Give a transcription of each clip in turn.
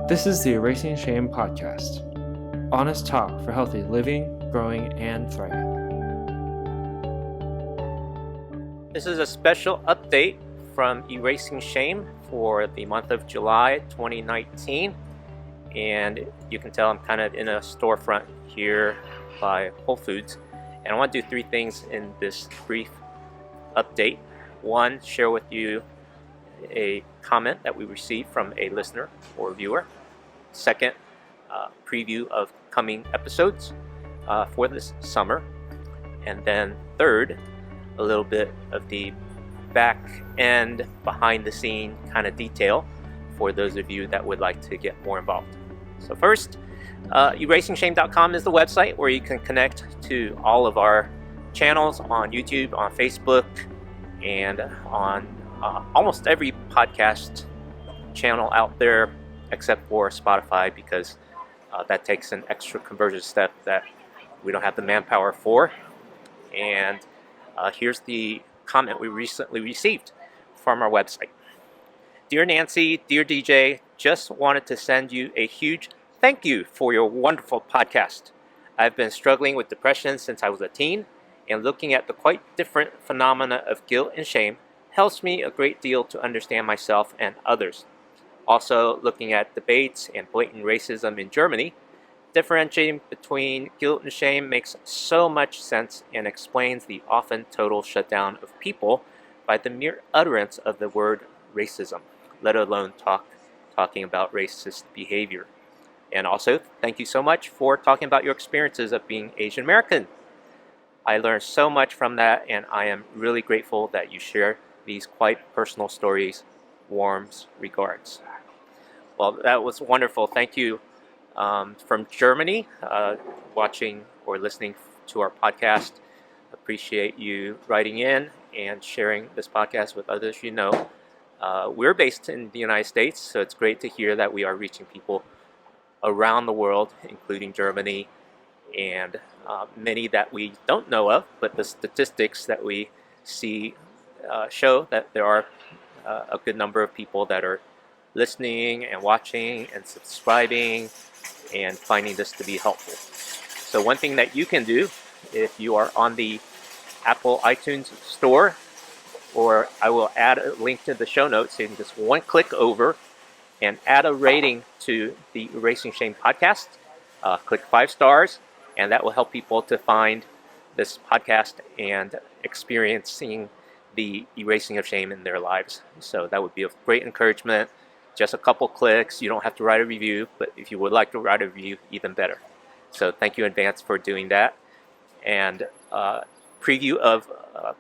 This is the Erasing Shame podcast. Honest talk for healthy living, growing, and thriving. This is a special update from Erasing Shame for the month of July 2019. And you can tell I'm kind of in a storefront here by Whole Foods. And I want to do three things in this brief update. One, share with you a comment that we received from a listener or viewer. Second, preview of coming episodes for this summer. And then third, a little bit of the back end, behind the scene kind of detail for those of you that would like to get more involved. So first, erasingshame.com is the website where you can connect to all of our channels on YouTube, on Facebook, and on almost every podcast channel out there except for Spotify, because that takes an extra conversion step that we don't have the manpower for. And here's the comment we recently received from our website. Dear Nancy, dear DJ, just wanted to send you a huge thank you for your wonderful podcast. I've been struggling with depression since I was a teen, and looking at the quite different phenomena of guilt and shame helps me a great deal to understand myself and others. Also, looking at debates and blatant racism in Germany, differentiating between guilt and shame makes so much sense and explains the often total shutdown of people by the mere utterance of the word racism, let alone talking about racist behavior. And also, thank you so much for talking about your experiences of being Asian American. I learned so much from that, and I am really grateful that you share these quite personal stories. Warms regards. Well, that was wonderful. Thank you from Germany, watching or listening to our podcast. Appreciate you writing in and sharing this podcast with others you know. We're based in the United States, so it's great to hear that we are reaching people around the world, including Germany, and many that we don't know of, but the statistics that we see show that there are a good number of people that are listening and watching and subscribing and finding this to be helpful. So one thing that you can do, if you are on the Apple iTunes store, or I will add a link to the show notes, so you can just one click over and add a rating to the Erasing Shame podcast. Click 5 stars, and that will help people to find this podcast and experiencing the erasing of shame in their lives. So that would be a great encouragement. Just a couple clicks. You don't have to write a review, but if you would like to write a review, even better. So thank you in advance for doing that. And preview of a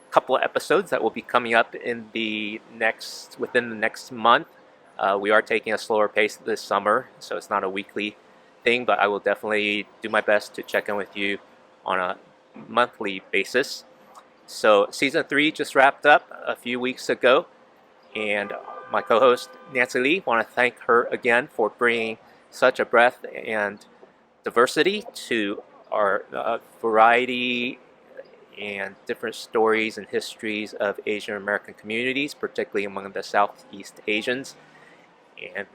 couple of episodes that will be coming up within the next month. We are taking a slower pace this summer, so it's not a weekly thing, but I will definitely do my best to check in with you on a monthly basis. So season 3 just wrapped up a few weeks ago, and my co-host Nancy Lee, want to thank her again for bringing such a breadth and diversity to our variety and different stories and histories of Asian American communities, particularly among the Southeast Asians, and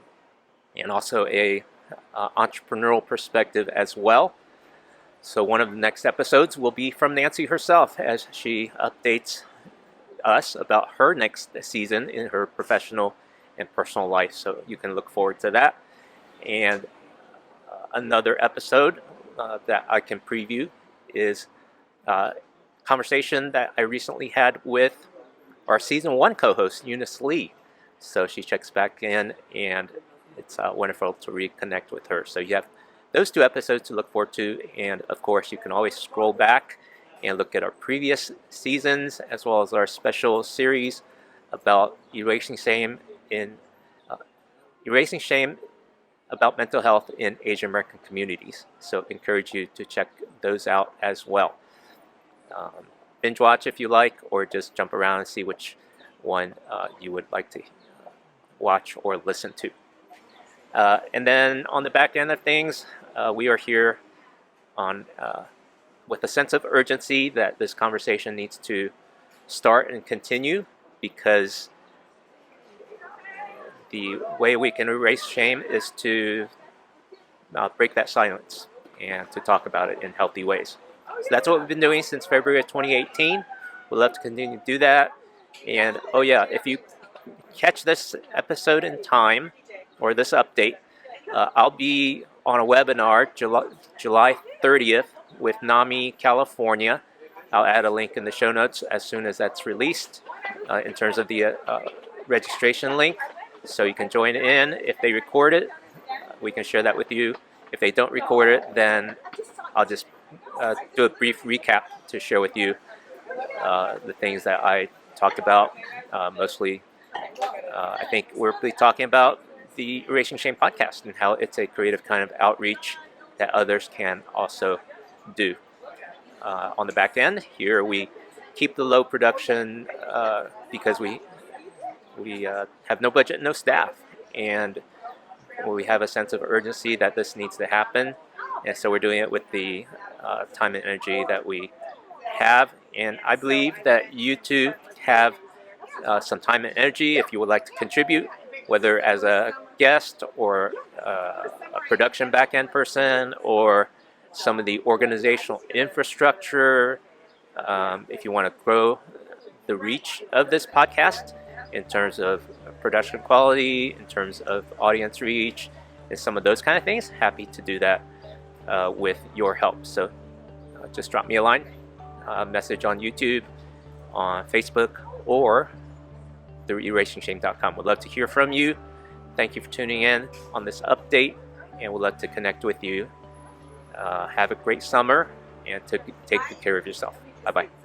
also a entrepreneurial perspective as well. So one of the next episodes will be from Nancy herself as she updates us about her next season in her professional and personal life. So you can look forward to that. And another episode that I can preview is a conversation that I recently had with our season 1 co-host, Eunice Lee. So she checks back in, and it's wonderful to reconnect with her. So you have those 2 episodes to look forward to, and of course you can always scroll back and look at our previous seasons, as well as our special series about erasing shame about mental health in Asian American communities. So encourage you to check those out as well. Binge watch if you like, or just jump around and see which one you would like to watch or listen to. And then on the back end of things, we are here on with a sense of urgency that this conversation needs to start and continue, because the way we can erase shame is to break that silence and to talk about it in healthy ways. So that's what we've been doing since February of 2018. We'd love to continue to do that. And oh yeah, if you catch this episode in time, or this update, I'll be on a webinar July 30th with NAMI California. I'll add a link in the show notes as soon as that's released in terms of the registration link. So you can join in. If they record it, we can share that with you. If they don't record it, then I'll just do a brief recap to share with you the things that I talked about. Mostly, I think we're really talking about the Erasing Shame podcast and how it's a creative kind of outreach that others can also do. On the back end, here we keep the low production because we have no budget, no staff, and we have a sense of urgency that this needs to happen, and so we're doing it with the time and energy that we have. And I believe that you too have some time and energy if you would like to contribute, whether as a guest or a production back-end person or some of the organizational infrastructure. If you want to grow the reach of this podcast in terms of production quality, in terms of audience reach, and some of those kind of things, happy to do that with your help. So just drop me a line, message on YouTube, on Facebook, or through erasingshame.com. We'd love to hear from you. Thank you for tuning in on this update, and we'd love to connect with you. Have a great summer, and take good care of yourself. Bye-bye.